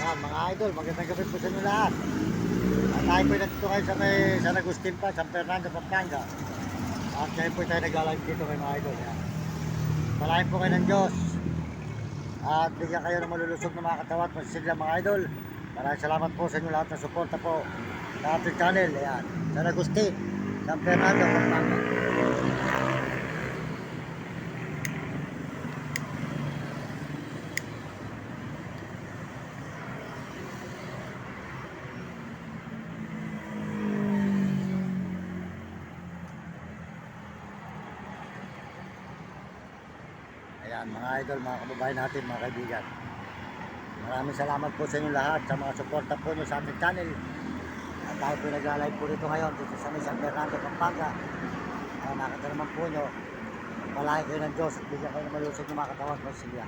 Ayan, mga idol, magandang gabi po sa inyo lahat. At tayo po nandito ngayon sa may San Agustin pa, San Fernando, Pampanga. At ngayon po tayo nag-live dito kay mga idol. Ayan. Malayan po kayo ng Diyos. At bigyan kayo ng malulusog na mga katawan at sila mga idol. Maraming salamat po sa inyo lahat ng suporta po sa ating channel. Ayan, San Agustin, San Fernando, Pampanga. Ayan, mga idol, mga kababayan natin, mga kaibigan. Maraming salamat po sa inyo lahat sa mga suporta po nyo sa ating channel. At tayo po nag-live po dito ngayon dito sa San Fernando, Pampanga. Nakita naman po nyo, palagi kayo ng Diyos at bigyan kayo ng malusog ng mga katawan po sila.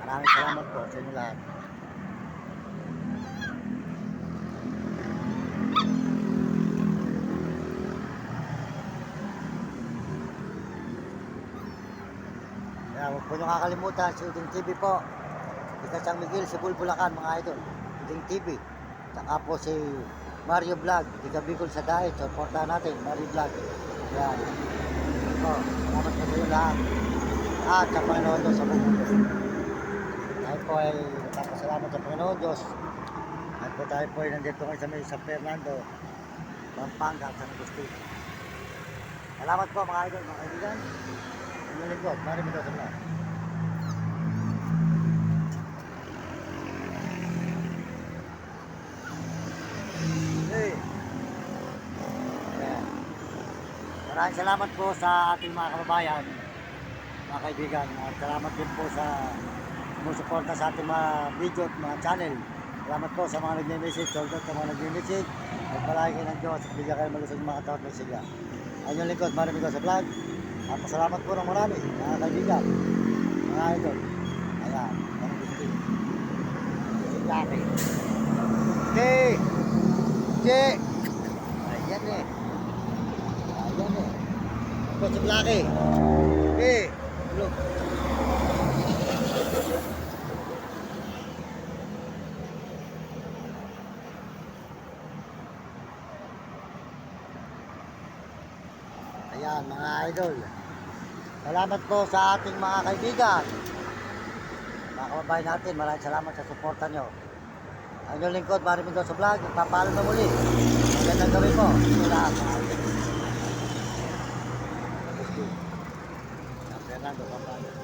Maraming salamat po sa inyo lahat. Kaya huwag po nyo kakalimutan si Uding TV po. Ika San Miguel, Cebu, Bulacan, mga idol. Uding TV. Saka po si Mario Vlog. Ika Bicol sa Daet. Supportahan natin, Mario Vlog. Yan. Ito, salamat po sa inyo lahat. At sa Panginoon Diyos sa buong mundo. Tayo po ay nagpapasalamat sa Panginoon Diyos. At po tayo po ay nandito ngayon sa may San Fernando, Pampanga, San Agustin. Salamat po mga idol, mga kaibigan. Ang lingkod, maraming daw sa mga. Hey. Ayan. Maraming salamat po sa ating mga kababayan, mga kaibigan. At salamat din po sa sumusuporta sa ating mga video at mga channel. Salamat po sa mga nagme-message, soldat sa mga nagme-message. At palagi kayo ng Diyos at bigyan kayo malusog ng mga katawat ng sigla. Ang yung lingkod, maraming daw sa vlog. At pasalamat po ng marami, mga kaibigan, mga idol. Ayan, mga gusto. Laki. Okay. Che. Ayan eh. Ayan eh. Ito si Blackie. Okay. Look. Ayan, mga idol. Salamat po sa ating mga kaibigan. Mga kababayan natin, maraming salamat sa suporta nyo. Ang inyong lingkod, maraming daw sa vlog. Nagpapaalam na muli. Magandang gawin po. Ito lahat, mga idol. Fernando, Pampanga.